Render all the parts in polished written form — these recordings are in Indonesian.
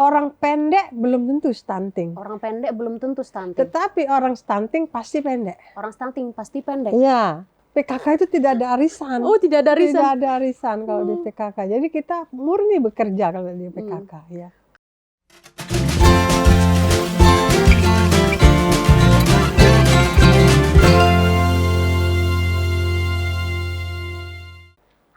orang pendek belum tentu stunting. Orang pendek belum tentu stunting. Tetapi orang stunting pasti pendek. Orang stunting pasti pendek. Iya. PKK itu tidak ada arisan. Oh, tidak ada arisan. Tidak ada arisan kalau di PKK. Jadi kita murni bekerja kalau di PKK. Ya.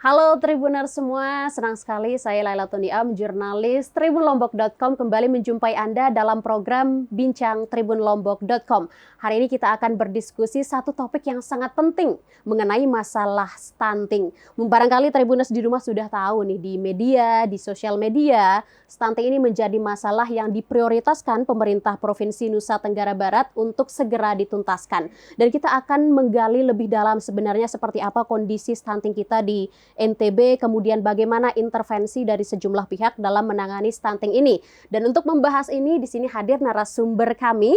Halo Tribuners semua, senang sekali saya Laila Tundiam, jurnalis tribunlombok.com kembali menjumpai Anda dalam program Bincang tribunlombok.com. Hari ini kita akan berdiskusi satu topik yang sangat penting mengenai masalah stunting. Barangkali Tribuners di rumah sudah tahu nih, di media, di sosial media, stunting ini menjadi masalah yang diprioritaskan pemerintah Provinsi Nusa Tenggara Barat untuk segera dituntaskan. Dan kita akan menggali lebih dalam sebenarnya seperti apa kondisi stunting kita di NTB, kemudian bagaimana intervensi dari sejumlah pihak dalam menangani stunting ini. Dan untuk membahas ini, di sini hadir narasumber kami,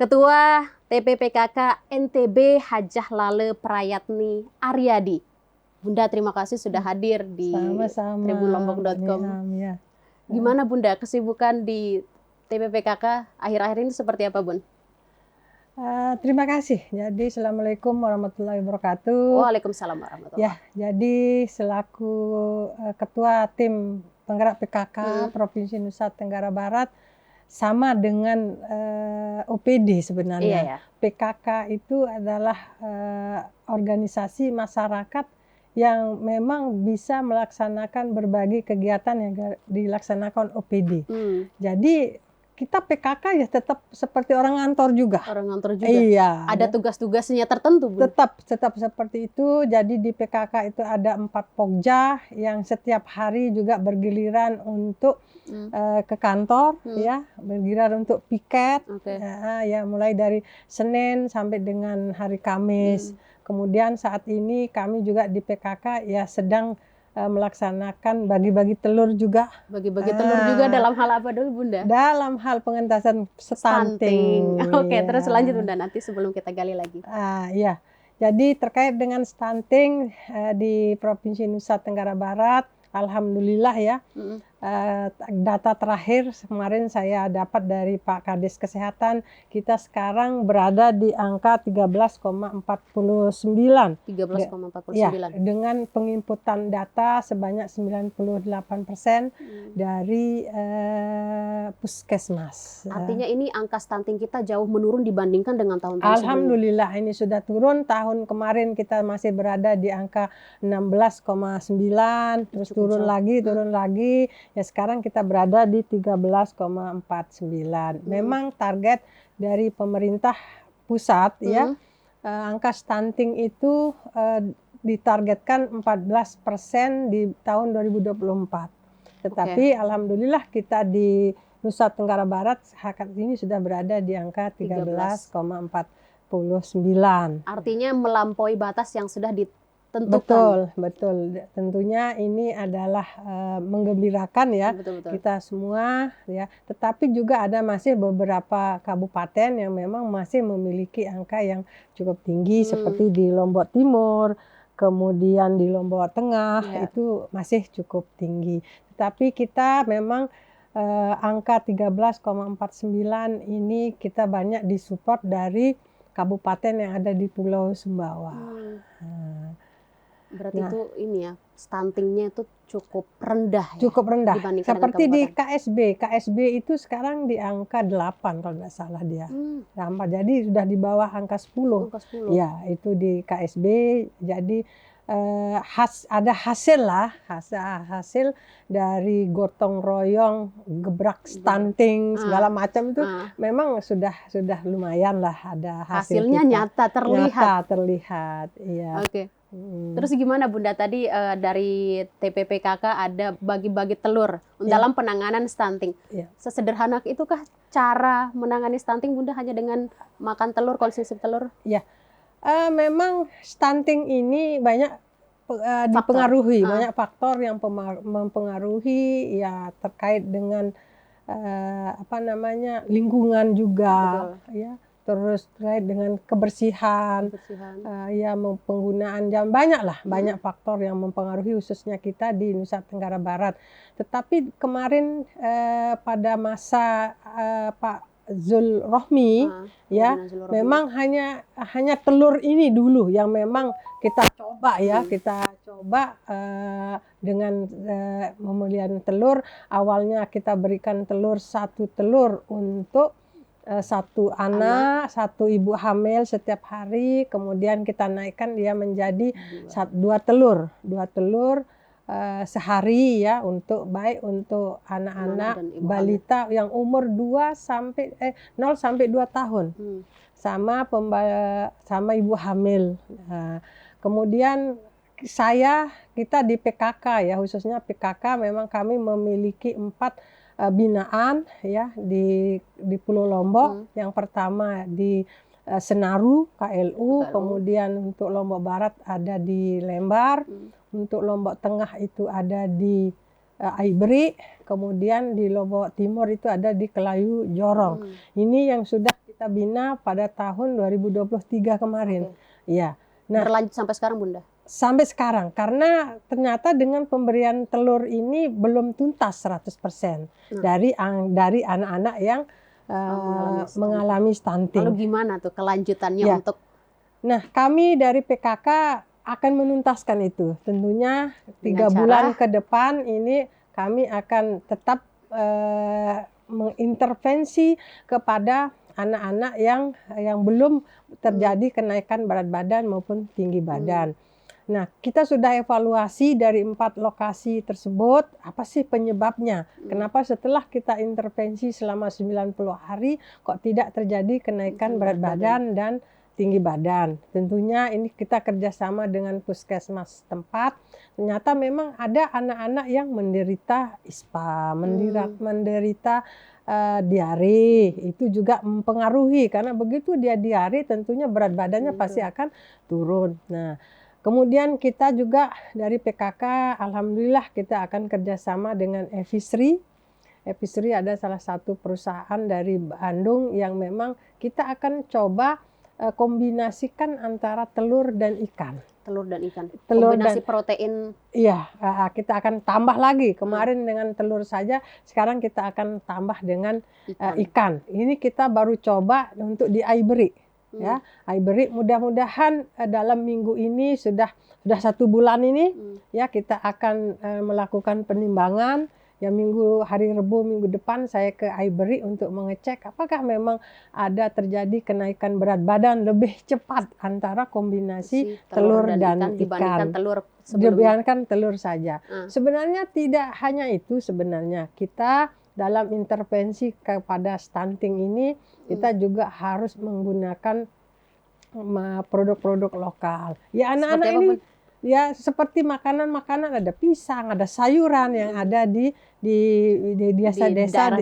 Ketua TPPKK NTB Hajah Lale Prayatni Aryadi. Bunda, terima kasih sudah hadir di tribunlombok.com. Ya. Gimana Bunda, kesibukan di TPPKK akhir-akhir ini seperti apa, Bun? Terima kasih. Jadi Assalamualaikum warahmatullahi wabarakatuh. Waalaikumsalam warahmatullahi wabarakatuh. Ya, jadi selaku Ketua Tim Penggerak PKK Provinsi Nusa Tenggara Barat, sama dengan OPD sebenarnya. Iya, ya. PKK itu adalah organisasi masyarakat yang memang bisa melaksanakan berbagai kegiatan yang dilaksanakan OPD. Jadi kita PKK ya tetap seperti orang ngantor juga. Orang ngantor juga. Iya. Ada tugas-tugasnya tertentu, Bu? Tetap seperti itu. Jadi di PKK itu ada 4 pokja yang setiap hari juga bergiliran untuk ke kantor, ya, bergiliran untuk piket, ya, mulai dari Senin sampai dengan hari Kamis. Kemudian saat ini kami juga di PKK ya sedang melaksanakan bagi-bagi telur juga. Bagi-bagi telur juga dalam hal apa dulu, Bunda? Dalam hal pengentasan stunting. Oke, ya. terus lanjut Bunda, nanti sebelum kita gali lagi. Ya, jadi terkait dengan stunting di Provinsi Nusa Tenggara Barat, alhamdulillah ya, data terakhir kemarin saya dapat dari Pak Kades Kesehatan, kita sekarang berada di angka 13,49. 13,49. Ya, dengan penginputan data sebanyak 98% dari puskesmas. Artinya ini angka stunting kita jauh menurun dibandingkan dengan tahun-tahun sebelumnya. Alhamdulillah ini sudah turun. Tahun kemarin kita masih berada di angka 16,9, terus turun lagi. Ya sekarang kita berada di 13,49. Memang target dari pemerintah pusat ya, angka stunting itu ditargetkan 14% di tahun 2024. Tetapi alhamdulillah kita di Nusa Tenggara Barat saat ini sudah berada di angka 13,49. Artinya melampaui batas yang sudah ditentukan. Betul. Tentunya ini adalah menggembirakan ya, kita semua ya. Tetapi juga ada masih beberapa kabupaten yang memang masih memiliki angka yang cukup tinggi seperti di Lombok Timur, kemudian di Lombok Tengah itu masih cukup tinggi. Tetapi kita memang angka 13,49 ini kita banyak disupport dari kabupaten yang ada di Pulau Sumbawa. Berarti itu ini ya, stuntingnya itu cukup rendah ya? Cukup rendah. Seperti di kabupaten. KSB itu sekarang di angka 8 kalau nggak salah dia. Jadi sudah di bawah angka 10. Ya, itu di KSB. Jadi ada hasil dari gotong royong, gebrak stunting segala macam itu memang sudah lumayan lah ada hasilnya nyata terlihat. Iya. Oke. Terus gimana Bunda tadi dari TPPKK ada bagi-bagi telur dalam penanganan stunting. Sesederhana itukah cara menangani stunting Bunda, hanya dengan makan telur, konsumsi telur? Ya. Memang stunting ini banyak dipengaruhi, banyak faktor yang mempengaruhi ya, terkait dengan lingkungan juga. Ya. terus terkait dengan kebersihan, ya penggunaan jam, banyak faktor yang mempengaruhi khususnya kita di Nusa Tenggara Barat. Tetapi kemarin pada masa Pak Zul Rohmi, memang hanya telur ini dulu yang memang kita coba dengan pembelian telur. Awalnya kita berikan telur 1 telur untuk 1 anak, 1 ibu hamil setiap hari. Kemudian kita naikkan dia menjadi 2 telur sehari ya, baik untuk anak-anak balita yang umur 0 sampai 2 tahun. Sama ibu hamil. Kemudian kita di PKK ya, khususnya PKK memang kami memiliki 4 binaan ya di Pulau Lombok. Yang pertama di Senaru KLU, kemudian untuk Lombok Barat ada di Lembar, untuk Lombok Tengah itu ada di Aibri, kemudian di Lombok Timur itu ada di Kelayu Jorong. Ini yang sudah kita bina pada tahun 2023 kemarin. Ya. Nah, berlanjut sampai sekarang, Bunda? Sampai sekarang, karena ternyata dengan pemberian telur ini belum tuntas 100% dari anak-anak yang mengalami stunting. Lalu gimana tuh kelanjutannya untuk? Nah, kami dari PKK akan menuntaskan itu. Tentunya 3 bulan ke depan ini kami akan tetap mengintervensi kepada anak-anak yang belum terjadi kenaikan berat badan maupun tinggi badan. Nah, kita sudah evaluasi dari 4 lokasi tersebut, apa sih penyebabnya? Kenapa setelah kita intervensi selama 90 hari kok tidak terjadi kenaikan berat badan dan tinggi badan? Tentunya ini kita kerjasama dengan puskesmas tempat. Ternyata memang ada anak-anak yang menderita ISPA, menderita diare. Itu juga mempengaruhi, karena begitu dia diare tentunya berat badannya pasti akan turun. Nah, kemudian kita juga dari PKK, alhamdulillah kita akan kerjasama dengan Evisri. Evisri ada salah satu perusahaan dari Bandung yang memang kita akan coba kombinasikan antara telur dan ikan. Kombinasi protein. Iya, kita akan tambah lagi. Kemarin dengan telur saja, sekarang kita akan tambah dengan ikan. Ini kita baru coba untuk di Aibri. Ya, Aibri, mudah-mudahan dalam minggu ini sudah 1 bulan ini ya kita akan melakukan penimbangan. Ya, hari Rabu minggu depan saya ke Aibri untuk mengecek apakah memang ada terjadi kenaikan berat badan lebih cepat antara kombinasi telur dan ikan dibandingkan telur saja. Sebenarnya tidak hanya itu, sebenarnya kita dalam intervensi kepada stunting ini kita juga harus menggunakan produk-produk lokal. Ya, anak-anak ini ya seperti makanan-makanan, ada pisang, ada sayuran yang ada di desa-desa,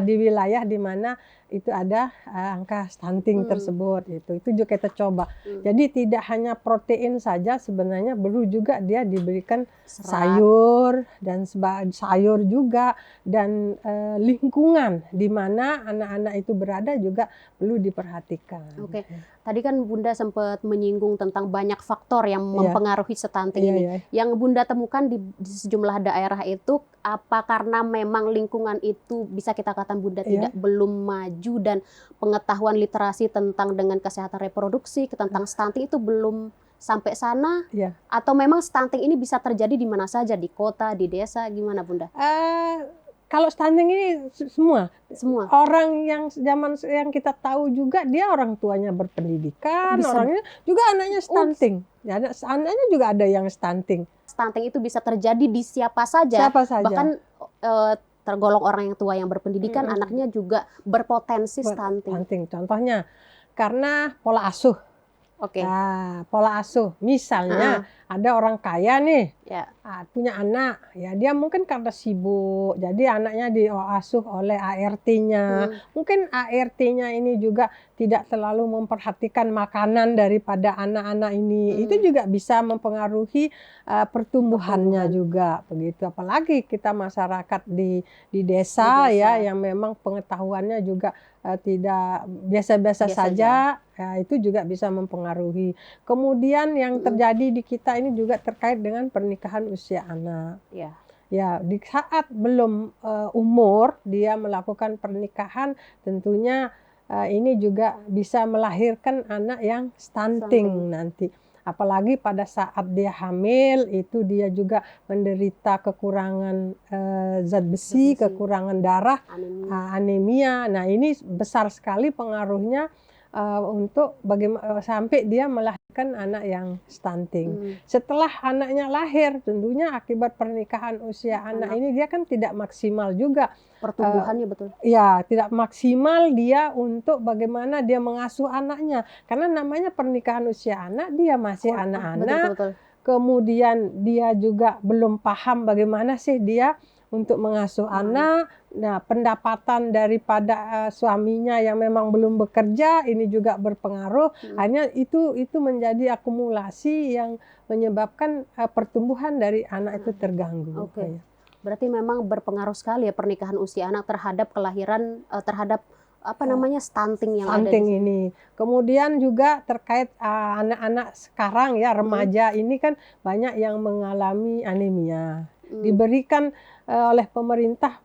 di wilayah di mana itu ada angka stunting tersebut. Itu juga kita coba. Jadi tidak hanya protein saja, sebenarnya perlu juga dia diberikan sayur dan sayur juga, dan lingkungan di mana anak-anak itu berada juga perlu diperhatikan. Oke. Tadi kan Bunda sempat menyinggung tentang banyak faktor yang mempengaruhi stunting ini. Yang Bunda temukan di sejumlah daerah itu, apa karena memang lingkungan itu bisa kita katakan Bunda belum maju dan pengetahuan literasi tentang dengan kesehatan reproduksi, tentang stunting itu belum sampai sana? Atau memang stunting ini bisa terjadi di mana saja, di kota, di desa, gimana Bunda? Kalau stunting ini semua orang yang yang kita tahu juga dia orang tuanya berpendidikan, orangnya juga anaknya stunting. Ya, anaknya juga ada yang stunting. Stunting itu bisa terjadi di siapa saja. Bahkan tergolong orang yang tua yang berpendidikan, anaknya juga berpotensi stunting. Contohnya karena pola asuh. Nah, pola asuh. Misalnya ada orang kaya nih, punya anak, ya dia mungkin karena sibuk, jadi anaknya diasuh oleh ART-nya. Mungkin ART-nya ini juga tidak terlalu memperhatikan makanan daripada anak-anak ini. Itu juga bisa mempengaruhi pertumbuhannya juga, begitu. Apalagi kita masyarakat di desa ya, yang memang pengetahuannya juga tidak biasa-biasa saja, ya, itu juga bisa mempengaruhi. Kemudian yang terjadi di kita ini juga terkait dengan pernikahan usia anak. Ya, di saat belum umur dia melakukan pernikahan, tentunya ini juga bisa melahirkan anak yang stunting nanti. Apalagi pada saat dia hamil, itu dia juga menderita kekurangan zat besi, kekurangan darah, anemia. Nah, ini besar sekali pengaruhnya untuk bagaimana sampai dia melahirkan anak yang stunting. Setelah anaknya lahir, tentunya akibat pernikahan usia anak ini dia kan tidak maksimal juga pertumbuhannya, betul. Ya, tidak maksimal dia untuk bagaimana dia mengasuh anaknya. Karena namanya pernikahan usia anak, dia masih anak-anak. Kemudian dia juga belum paham bagaimana sih dia untuk mengasuh anak. Nah, pendapatan daripada suaminya yang memang belum bekerja ini juga berpengaruh. Hanya itu menjadi akumulasi yang menyebabkan pertumbuhan dari anak itu terganggu. Berarti memang berpengaruh sekali ya pernikahan usia anak terhadap kelahiran, terhadap stunting yang ada di ini. Kemudian juga terkait anak-anak sekarang ya, remaja ini kan banyak yang mengalami anemia. Diberikan oleh pemerintah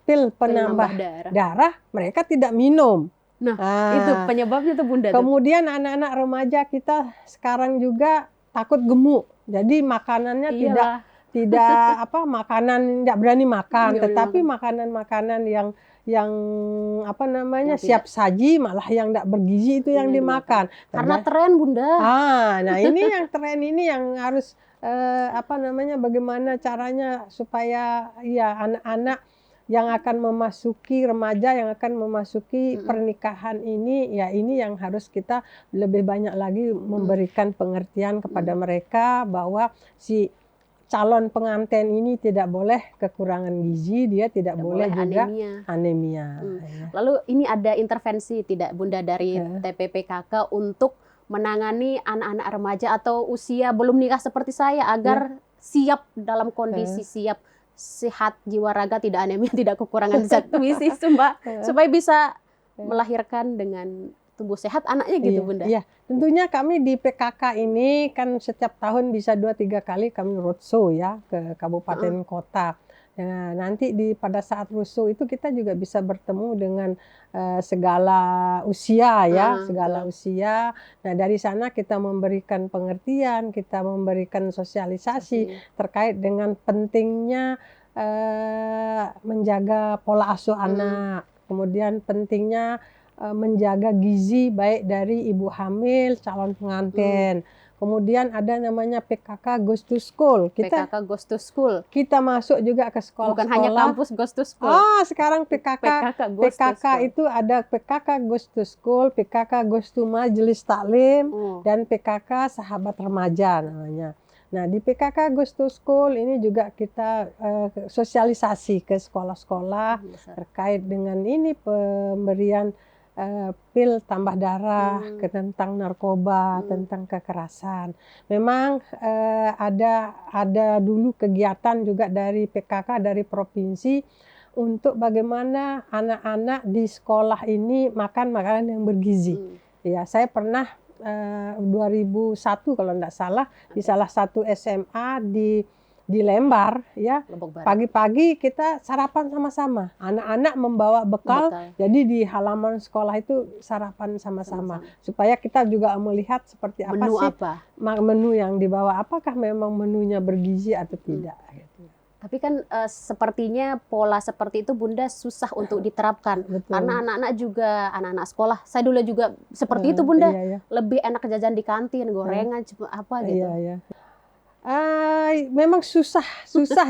pil penambah darah, mereka tidak minum. Nah, itu penyebabnya tuh Bunda. Kemudian anak-anak remaja kita sekarang juga takut gemuk. Jadi makanannya tidak makanan tidak berani makan, tetapi makanan-makanan yang siap saji, malah yang tidak bergizi itu yang dimakan. Karena tren, Bunda. Nah ini yang tren ini yang harus bagaimana caranya supaya ya anak-anak yang akan memasuki remaja, yang akan memasuki pernikahan ini, ya ini yang harus kita lebih banyak lagi memberikan pengertian kepada mereka bahwa si calon pengantin ini tidak boleh kekurangan gizi, dia tidak boleh juga anemia. Lalu ini ada intervensi tidak Bunda dari TPPKK untuk menangani anak-anak remaja atau usia belum nikah seperti saya agar siap dalam kondisi siap, sehat jiwa raga, tidak anemia, tidak kekurangan zat besi, supaya bisa melahirkan dengan tumbuh sehat anaknya gitu, Bunda. Iya, tentunya kami di PKK ini kan setiap tahun bisa 2-3 kali kami roadshow ya ke kabupaten kota. Nah, nanti pada saat roadshow itu kita juga bisa bertemu dengan segala usia ya, segala usia. Nah, dari sana kita memberikan pengertian, kita memberikan sosialisasi terkait dengan pentingnya menjaga pola asuh anak. Kemudian pentingnya menjaga gizi baik dari ibu hamil, calon pengantin. Kemudian ada namanya PKK Goes to School. PKK Goes to School. Kita masuk juga ke sekolah-sekolah. Bukan hanya kampus Goes to School. Sekarang PKK itu ada PKK Goes to School, PKK Goes to Majelis Taklim, dan PKK Sahabat Remaja namanya. Nah, di PKK Goes to School ini juga kita sosialisasi ke sekolah-sekolah terkait dengan ini pemberian pil tambah darah, tentang narkoba, tentang kekerasan. Memang ada dulu kegiatan juga dari PKK dari provinsi untuk bagaimana anak-anak di sekolah ini makan makanan yang bergizi. Ya, saya pernah 2001 kalau tidak salah di salah satu SMA di Lembar ya, pagi-pagi kita sarapan sama-sama, anak-anak membawa bekal, jadi di halaman sekolah itu sarapan sama-sama supaya kita juga melihat seperti menu yang dibawa, apakah memang menunya bergizi atau tidak. Tapi kan sepertinya pola seperti itu Bunda susah untuk diterapkan. Karena anak-anak juga, anak-anak sekolah, saya dulu juga seperti itu Bunda, lebih enak jajan di kantin, gorengan, apa gitu. Memang susah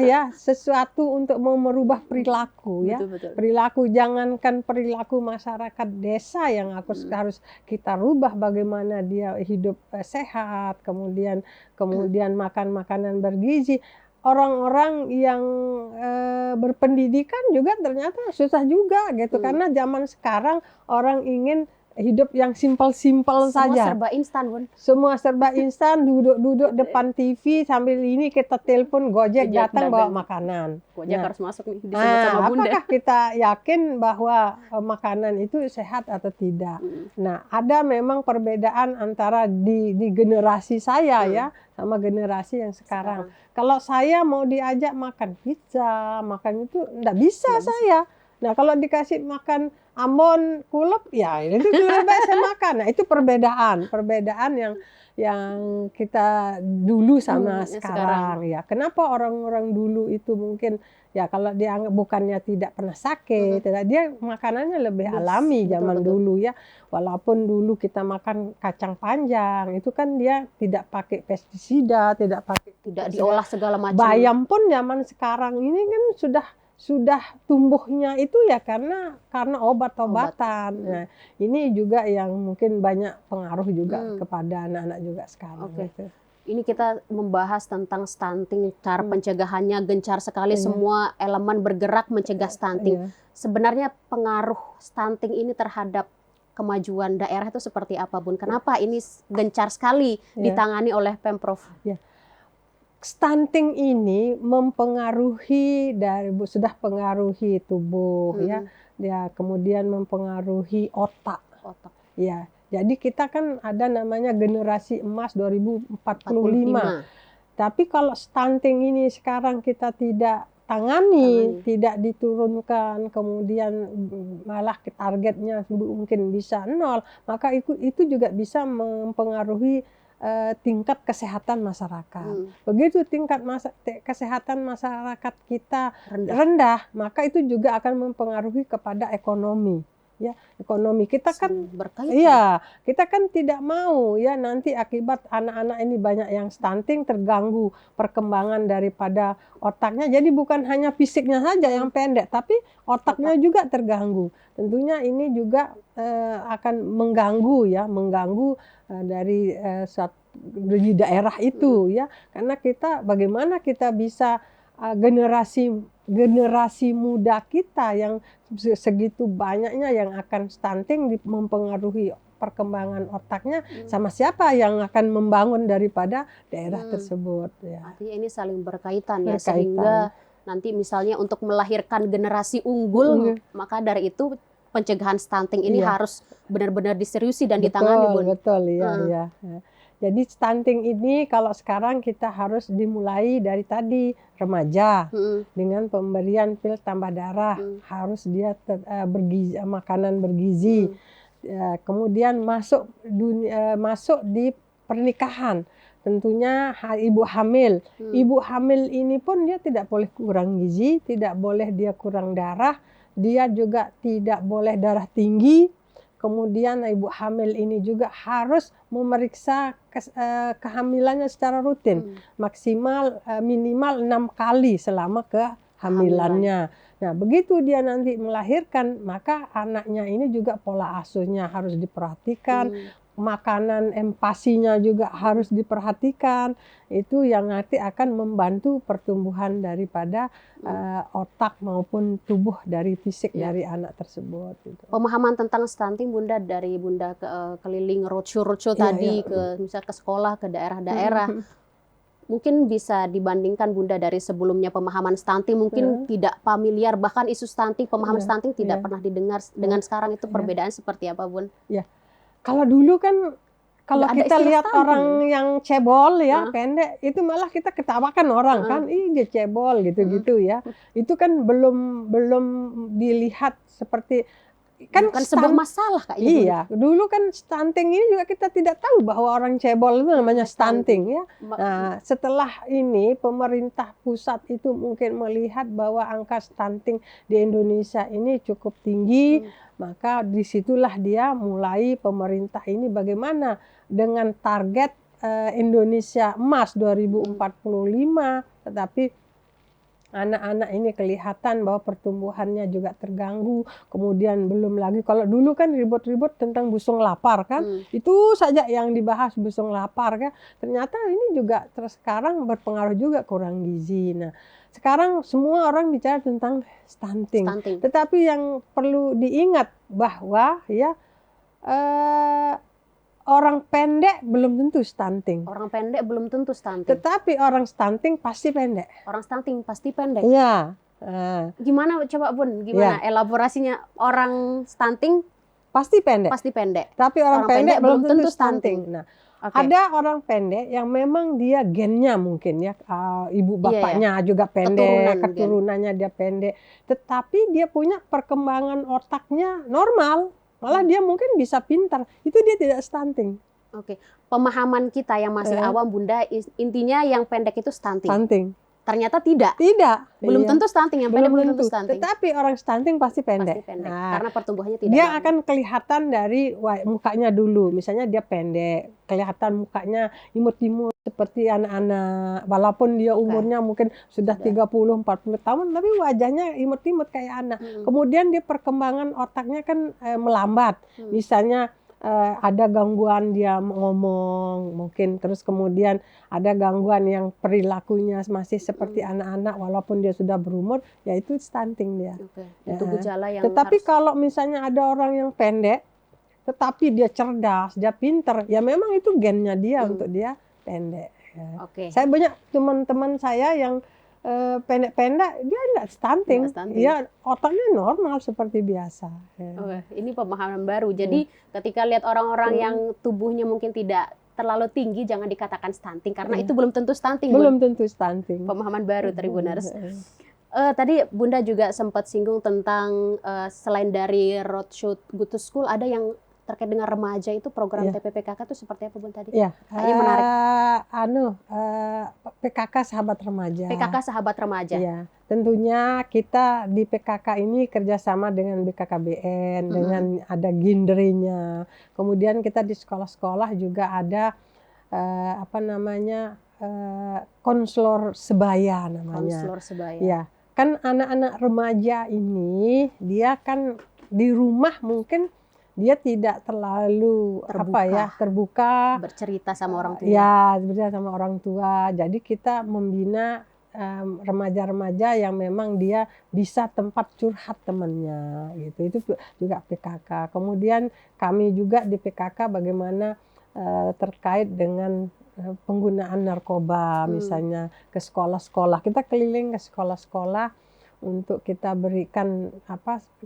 ya sesuatu untuk mau merubah perilaku ya. Betul. Perilaku, jangankan perilaku masyarakat desa yang harus kita rubah, bagaimana dia hidup sehat, kemudian makan makanan bergizi. Orang-orang yang berpendidikan juga ternyata susah juga gitu, karena zaman sekarang orang ingin hidup yang simpel-simpel saja. Semua serba instan, Bun. Semua serba instan, duduk depan TV sambil ini kita telepon Gojek datang bawa makanan. Gojek harus masuk nih disebut sama Bunda. Apakah kita yakin bahwa makanan itu sehat atau tidak? Nah, ada memang perbedaan antara di generasi saya ya sama generasi yang sekarang. Kalau saya mau diajak makan pizza, makan itu enggak bisa saya. Nah, kalau dikasih makan ambon kulep, ya itu lebih baik saya makan. Nah, itu perbedaan yang kita dulu sama sekarang ya. Kenapa orang-orang dulu itu mungkin ya kalau dianggap bukannya tidak pernah sakit, dia makanannya lebih alami zaman dulu ya. Walaupun dulu kita makan kacang panjang, itu kan dia tidak pakai pestisida, tidak diolah segala macam. Bayam pun zaman sekarang ini kan sudah tumbuhnya itu ya karena obat-obatan. Nah, ini juga yang mungkin banyak pengaruh juga kepada anak-anak juga sekarang. Gitu. Ini kita membahas tentang stunting, cara pencegahannya gencar sekali, semua elemen bergerak mencegah stunting. Sebenarnya pengaruh stunting ini terhadap kemajuan daerah itu seperti apa, Bun? Kenapa ini gencar sekali ditangani oleh Pemprov? Stunting ini sudah pengaruhi tubuh ya, kemudian mempengaruhi otak. Ya, jadi kita kan ada namanya generasi emas 2045. Tapi kalau stunting ini sekarang kita tidak tangani, tidak diturunkan, kemudian malah targetnya mungkin bisa 0, maka itu juga bisa mempengaruhi tingkat kesehatan masyarakat. Begitu tingkat kesehatan masyarakat kita rendah, maka itu juga akan mempengaruhi kepada ekonomi. Ya, ekonomi kita kan berkaitan. Iya, kita kan tidak mau ya nanti akibat anak-anak ini banyak yang stunting, terganggu perkembangan daripada otaknya. Jadi bukan hanya fisiknya saja yang pendek, tapi otaknya juga terganggu. Tentunya ini juga akan mengganggu dari di daerah itu ya, karena bagaimana kita bisa generasi muda kita yang segitu banyaknya yang akan stunting mempengaruhi perkembangan otaknya, sama siapa yang akan membangun daripada daerah tersebut ya. Artinya ini saling berkaitan ya, sehingga nanti misalnya untuk melahirkan generasi unggul, maka dari itu pencegahan stunting ini harus benar-benar diseriusi dan ditangani, Bun. Betul ya. Jadi stunting ini kalau sekarang kita harus dimulai dari tadi remaja dengan pemberian pil tambah darah, harus dia makanan bergizi, kemudian masuk di pernikahan. Tentunya ibu hamil ini pun dia tidak boleh kurang gizi, tidak boleh dia kurang darah, dia juga tidak boleh darah tinggi. Kemudian ibu hamil ini juga harus memeriksa kehamilannya secara rutin, minimal 6 kali selama kehamilannya. Nah, begitu dia nanti melahirkan, maka anaknya ini juga pola asuhnya harus diperhatikan, makanan empasinya juga harus diperhatikan. Itu yang nanti akan membantu pertumbuhan daripada otak maupun tubuh dari fisik dari anak tersebut. Gitu. Pemahaman tentang stunting, Bunda, dari Bunda keliling roadshow tadi misalnya ke sekolah, ke daerah-daerah. Mungkin bisa dibandingkan, Bunda, dari sebelumnya pemahaman stunting mungkin tidak familiar, bahkan isu stunting, pemahaman stunting tidak pernah didengar. Dengan sekarang itu perbedaan seperti apa, Bun? Kalau dulu kan kalau kita lihat orang yang cebol ya pendek, itu malah kita ketawakan orang kan, dia cebol gitu-gitu ya. Itu kan belum dilihat seperti kan bukan sebuah masalah Kak. Iya, dulu kan stunting ini juga kita tidak tahu bahwa orang cebol itu namanya stunting ya. Nah, setelah ini pemerintah pusat itu mungkin melihat bahwa angka stunting di Indonesia ini cukup tinggi, maka disitulah dia mulai pemerintah ini bagaimana dengan target Indonesia Emas 2045, tetapi anak-anak ini kelihatan bahwa pertumbuhannya juga terganggu. Kemudian belum lagi kalau dulu kan ribut-ribut tentang busung lapar kan, itu saja yang dibahas, busung lapar kan. Ternyata ini juga sekarang berpengaruh juga kurang gizi. Nah, sekarang semua orang bicara tentang stunting. Tetapi yang perlu diingat bahwa ya orang pendek belum tentu stunting. Orang pendek belum tentu stunting. Tetapi orang stunting pasti pendek. Orang stunting pasti pendek. Iya. Gimana coba Bun? Gimana elaborasinya orang stunting? Pasti pendek. Pasti pendek. Tapi orang pendek belum tentu stunting. Nah, ada orang pendek yang memang dia gennya mungkin ya, ibu bapaknya juga pendek, keturunannya dia pendek. Tetapi dia punya perkembangan otaknya normal. Malah dia mungkin bisa pintar, itu dia tidak stunting. Oke, pemahaman kita yang masih awam Bunda, intinya yang pendek itu stunting. Ternyata tidak. Tidak. Belum tentu stunting, yang pendek belum tentu stunting. Tetapi orang stunting pasti pendek. Pasti pendek. Nah, karena pertumbuhannya tidak. Dia akan kelihatan dari mukanya dulu. Misalnya dia pendek, kelihatan mukanya imut-imut seperti anak-anak. Walaupun dia umurnya mungkin sudah 30-40 tahun, tapi wajahnya imut-imut kayak anak. Kemudian dia perkembangan otaknya kan melambat. Misalnya ada gangguan dia ngomong mungkin, terus kemudian ada gangguan yang perilakunya masih seperti anak-anak walaupun dia sudah berumur, yaitu stunting dia. Itu gejala yang tetapi kalau misalnya ada orang yang pendek tetapi dia cerdas, dia pinter, ya memang itu gennya dia untuk dia pendek. Saya banyak teman-teman saya yang pendek-pendek, dia enggak stunting. Dia otaknya normal seperti biasa. Ini pemahaman baru. Jadi ketika lihat orang-orang yang tubuhnya mungkin tidak terlalu tinggi, jangan dikatakan stunting karena itu belum tentu stunting. Belum tentu stunting. Pemahaman baru Tribuners. Tadi Bunda juga sempat singgung tentang selain dari Roadshow Good to School, ada yang terkait dengan remaja, itu program TPPKK itu seperti apa Bun tadi? Iya, ini menarik. PKK Sahabat Remaja. PKK Sahabat Remaja. Iya, tentunya kita di PKK ini kerjasama dengan BKKBN, dengan ada Gindrinya. Kemudian kita di sekolah-sekolah juga ada konselor sebaya namanya. Konselor sebaya. Ya, kan anak-anak remaja ini dia kan di rumah mungkin dia tidak terlalu terbuka bercerita sama orang tua. Ya, bercerita sama orang tua. Jadi kita membina remaja-remaja yang memang dia bisa tempat curhat temannya gitu. Itu juga PKK. Kemudian kami juga di PKK bagaimana terkait dengan penggunaan narkoba misalnya ke sekolah-sekolah. Kita keliling ke sekolah-sekolah untuk kita berikan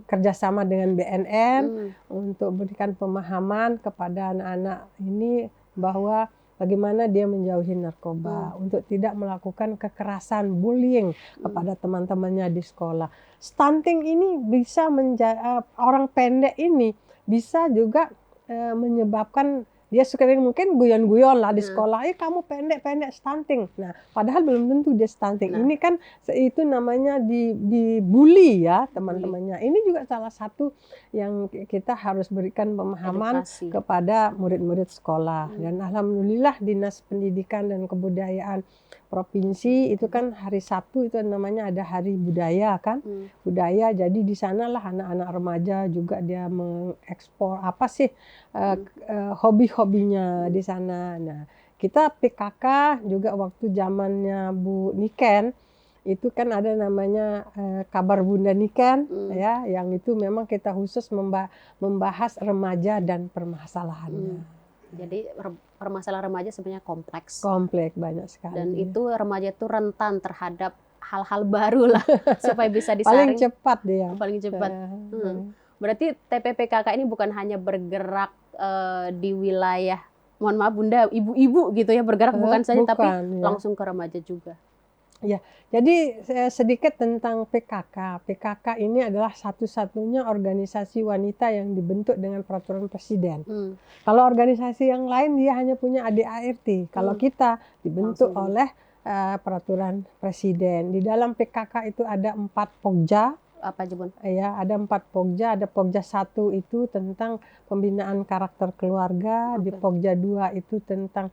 kerjasama dengan BNN untuk berikan pemahaman kepada anak-anak ini bahwa bagaimana dia menjauhi narkoba, untuk tidak melakukan kekerasan, bullying kepada teman-temannya di sekolah. Stunting ini bisa orang pendek ini bisa juga menyebabkan dia sekali mungkin guyon-guyon lah di sekolah, kamu pendek-pendek stunting. Nah, padahal belum tentu dia stunting. Ini kan itu namanya dibully ya teman-temannya. Ini juga salah satu yang kita harus berikan pemahaman kepada murid-murid sekolah. Dan alhamdulillah Dinas Pendidikan dan Kebudayaan Provinsi itu kan hari Sabtu itu namanya ada Hari Budaya kan. Budaya, jadi di sanalah anak-anak remaja juga dia mengekspor hobi-hobinya di sana. Nah, kita PKK juga waktu zamannya Bu Niken itu kan ada namanya Kabar Bunda Niken ya, yang itu memang kita khusus membahas remaja dan permasalahannya. Jadi permasalahan remaja sebenarnya kompleks. Kompleks banyak sekali. Dan itu remaja itu rentan terhadap hal-hal baru lah supaya bisa disaring. Paling cepat dia. Paling cepat. Berarti TPPKK ini bukan hanya bergerak di wilayah, mohon maaf Bunda, ibu-ibu gitu ya, bergerak bukan saja tapi langsung ke remaja juga. Ya, jadi sedikit tentang PKK. PKK ini adalah satu-satunya organisasi wanita yang dibentuk dengan peraturan presiden. Kalau organisasi yang lain dia hanya punya ADART. Kalau kita dibentuk oleh peraturan presiden. Di dalam PKK itu ada 4 pokja. apa aja, Bun? Ya, ada 4 Pokja. Ada Pokja 1 itu tentang pembinaan karakter keluarga, di Pokja 2 itu tentang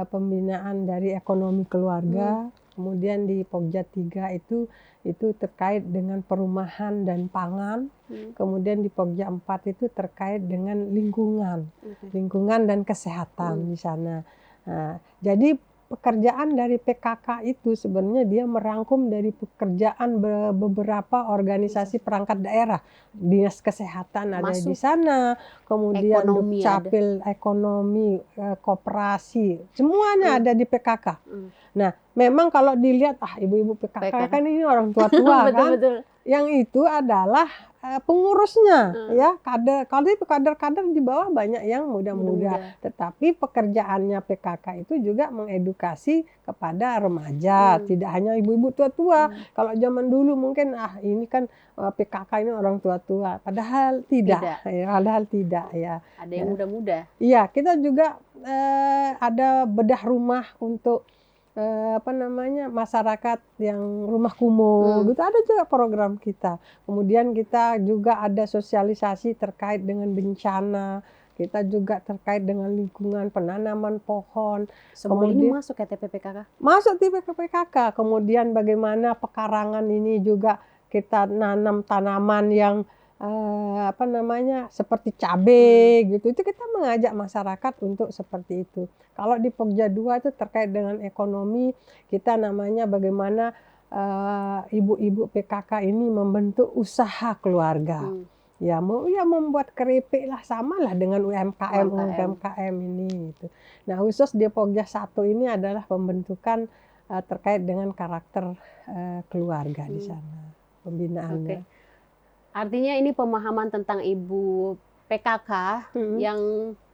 pembinaan dari ekonomi keluarga. Kemudian di Pokja 3 itu terkait dengan perumahan dan pangan. Kemudian di Pokja 4 itu terkait dengan lingkungan, lingkungan dan kesehatan di sana. Nah, jadi pekerjaan dari PKK itu sebenarnya dia merangkum dari pekerjaan beberapa organisasi perangkat daerah. Dinas Kesehatan ada di sana, kemudian Dukcapil Ekonomi, koperasi, semuanya ada di PKK. Nah, memang kalau dilihat, ibu-ibu PKK kan ini orang tua-tua kan. Betul. Yang itu adalah pengurusnya, ya, kader-kader di bawah banyak yang muda-muda. Tetapi pekerjaannya PKK itu juga mengedukasi kepada remaja, tidak hanya ibu-ibu tua-tua. Kalau zaman dulu mungkin ini kan PKK ini orang tua-tua, padahal tidak. Ya. Ada yang muda-muda. Iya, kita juga ada bedah rumah untuk masyarakat yang rumah kumuh, gitu ada juga program kita. Kemudian kita juga ada sosialisasi terkait dengan bencana, kita juga terkait dengan lingkungan, penanaman pohon. Semua ini masuk ke TPPKK? Masuk TPPKK. Kemudian bagaimana pekarangan ini juga kita nanam tanaman yang seperti cabai gitu. Itu kita mengajak masyarakat untuk seperti itu. Kalau di Pokja 2 itu terkait dengan ekonomi, kita namanya bagaimana ibu-ibu PKK ini membentuk usaha keluarga. Ya membuat keripik lah, samalah dengan UMKM ini gitu. Nah, khusus di Pokja 1 ini adalah pembentukan terkait dengan karakter keluarga di sana, pembinaannya. Artinya ini pemahaman tentang ibu PKK yang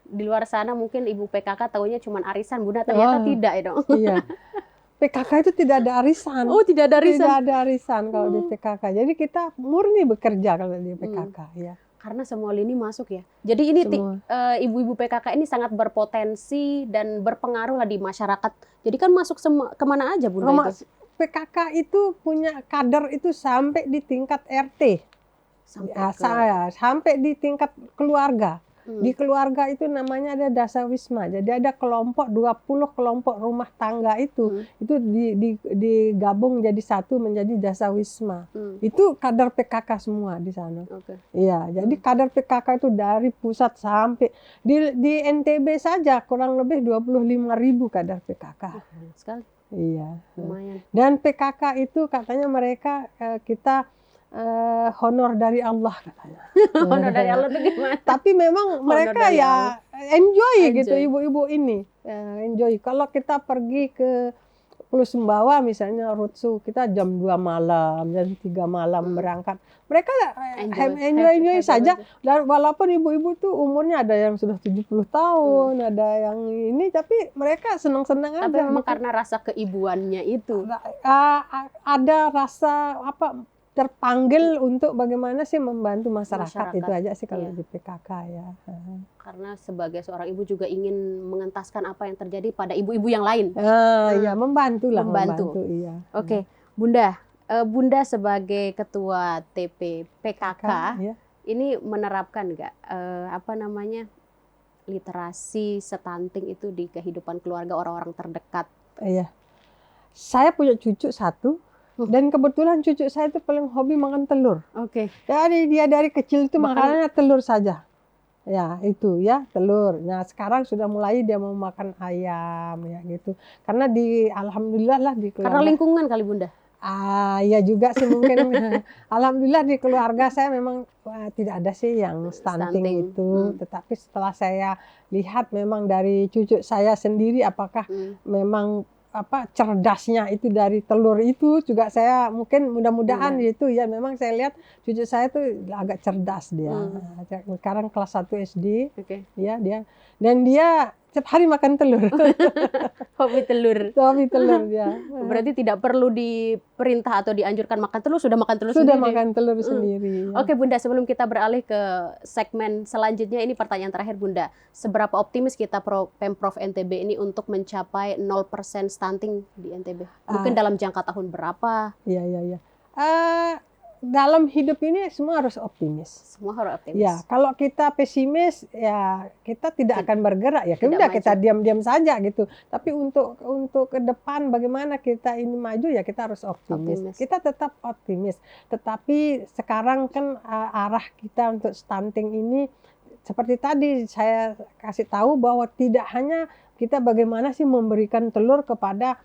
di luar sana mungkin ibu PKK tahunya cuma arisan, Bunda, ternyata tidak ya dong. Iya. PKK itu tidak ada arisan. Oh, tidak ada arisan. Tidak ada arisan kalau di PKK. Jadi kita murni bekerja kalau di PKK ya. Karena semua lini masuk ya. Jadi ini ibu-ibu PKK ini sangat berpotensi dan berpengaruh lah di masyarakat. Jadi kan masuk kemana aja, Bunda, itu? PKK itu punya kader itu sampai di tingkat RT. Sampai di tingkat keluarga. Di keluarga itu namanya ada Dasawisma. Jadi ada kelompok 20 kelompok rumah tangga itu digabung jadi satu menjadi Dasawisma. Itu kader PKK semua di sana. Iya, jadi kader PKK itu dari pusat sampai di NTB saja kurang lebih 25.000 kader PKK. Sekali. Iya. Lumayan. Dan PKK itu katanya mereka kita honor dari Allah katanya. Honor dari Allah itu gimana? Tapi memang mereka ya enjoy gitu, ibu-ibu ini enjoy. Kalau kita pergi ke Pulau Sumbawa misalnya Rutsu, kita jam 2 malam, jam 3 malam berangkat. Mereka enjoy saja. Dan walaupun ibu-ibu tuh umurnya ada yang sudah 70 tahun, ada yang ini, tapi mereka senang-senang aja. Tapi memang karena rasa keibuannya itu. Ada rasa terpanggil untuk bagaimana sih membantu masyarakat. Itu aja sih kalau di PKK ya. Karena sebagai seorang ibu juga ingin mengentaskan apa yang terjadi pada ibu-ibu yang lain. Ya membantu. Iya. Oke, Bunda. Bunda sebagai ketua TP PKK ini menerapkan nggak literasi stunting itu di kehidupan keluarga orang-orang terdekat? Iya. Saya punya cucu 1. Dan kebetulan cucu saya itu paling hobi makan telur. Jadi dia dari kecil itu makanannya telur saja. Ya itu ya, telur. Nah sekarang sudah mulai dia mau makan ayam ya gitu. Karena alhamdulillah lah di keluarga. Karena lingkungan kali, Bunda. Ya juga sih mungkin. Alhamdulillah di keluarga saya memang tidak ada sih yang stunting itu. Tetapi setelah saya lihat memang dari cucu saya sendiri apakah memang cerdasnya itu dari telur itu juga saya mungkin mudah-mudahan gitu ya, memang saya lihat cucu saya tuh agak cerdas dia. Sekarang kelas 1 SD. Ya dia setiap hari makan telur. Hobi telur. Hobi telur dia. Berarti tidak perlu diperintah atau dianjurkan makan telur, sudah makan telur sendiri. Sudah makan telur sendiri. Ya. Oke Bunda, sebelum kita beralih ke segmen selanjutnya, ini pertanyaan terakhir Bunda. Seberapa optimis kita Pemprov NTB ini untuk mencapai 0% stunting di NTB? Mungkin dalam jangka tahun berapa? Iya. dalam hidup ini semua harus optimis. Semua harus optimis. Ya, kalau kita pesimis ya kita tidak akan bergerak ya. Tidak Udah maju. kita diam-diam saja gitu. Tapi untuk ke depan bagaimana kita ini maju ya kita harus optimis. Kita tetap optimis. Tetapi sekarang kan arah kita untuk stunting ini seperti tadi saya kasih tahu bahwa tidak hanya kita bagaimana sih memberikan telur kepada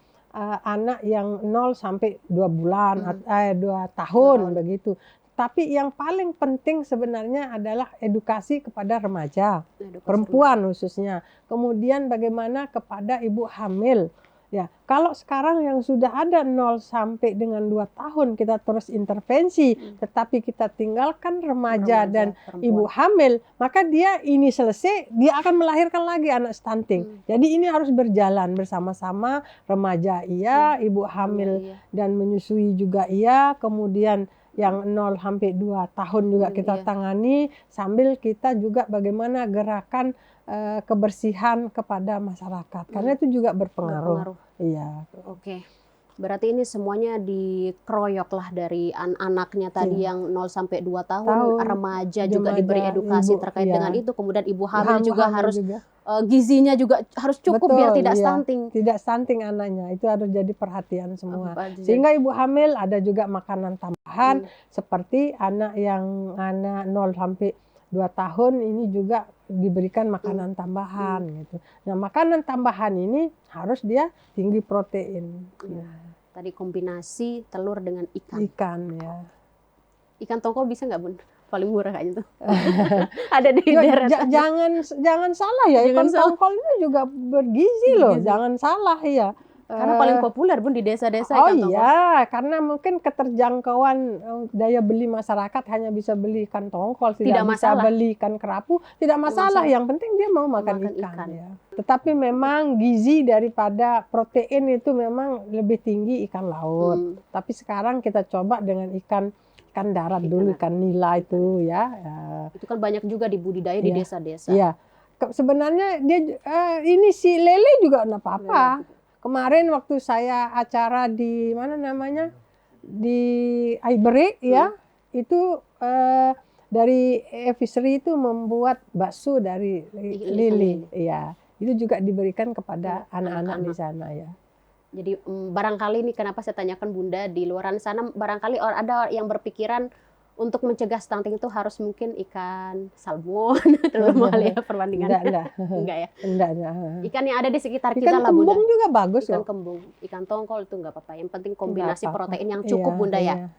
anak yang 0 sampai 2 bulan, 2 tahun begitu. Tapi yang paling penting sebenarnya adalah edukasi kepada remaja, perempuan khususnya. Kemudian bagaimana kepada ibu hamil. Ya, kalau sekarang yang sudah ada 0 sampai dengan 2 tahun kita terus intervensi, tetapi kita tinggalkan remaja dan perempuan, ibu hamil, maka dia ini selesai, dia akan melahirkan lagi anak stunting. Jadi ini harus berjalan bersama-sama, remaja iya, ibu hamil dan menyusui juga iya, kemudian yang 0 sampai 2 tahun juga kita tangani, sambil kita juga bagaimana gerakan kebersihan kepada masyarakat, karena itu juga berpengaruh. Iya. Oke. Berarti ini semuanya dikeroyok lah dari anaknya tadi yang 0 sampai 2 tahun, remaja juga diberi edukasi terkait dengan itu, kemudian ibu hamil juga harus gizinya juga harus cukup biar tidak stunting. Tidak stunting anaknya, itu harus jadi perhatian semua. Sehingga ibu hamil ada juga makanan tambahan seperti anak 0 sampai 2 tahun ini juga diberikan makanan tambahan gitu. Nah, makanan tambahan ini harus dia tinggi protein. Tadi kombinasi telur dengan ikan. Ikan ya. Ikan tongkol bisa nggak Bun? Paling murah kayaknya tuh. Ada di daerah. Jangan salah ya, ikan tongkol itu juga bergizi loh. Jangan salah ya. Karena paling populer Bun di desa-desa ikan tongkol. Iya, karena mungkin keterjangkauan daya beli masyarakat hanya bisa beli ikan tongkol, tidak bisa beli ikan kerapu, tidak masalah. Yang penting dia mau makan ikan. Ya. Tetapi memang gizi daripada protein itu memang lebih tinggi ikan laut. Tapi sekarang kita coba dengan ikan darat dulu, ikan nila itu ya. Itu kan banyak juga dibudidaya di desa-desa. Iya. Sebenarnya dia ini si lele juga enggak apa-apa. Kemarin waktu saya acara di mana namanya di Iberik ya, itu dari fishery itu membuat bakso dari lili, ya itu juga diberikan kepada anak-anak di sana ya. Jadi barangkali nih kenapa saya tanyakan Bunda di luaran sana, barangkali ada yang berpikiran untuk mencegah stunting itu harus mungkin ikan salmon, terlalu mahal ya perbandingan. Enggak ya? Enggak. Ikan yang ada di sekitar kita lah Bunda. Ikan kembung juga bagus loh. Ikan kembung, ikan tongkol itu enggak apa-apa. Yang penting kombinasi protein yang cukup Bunda ya.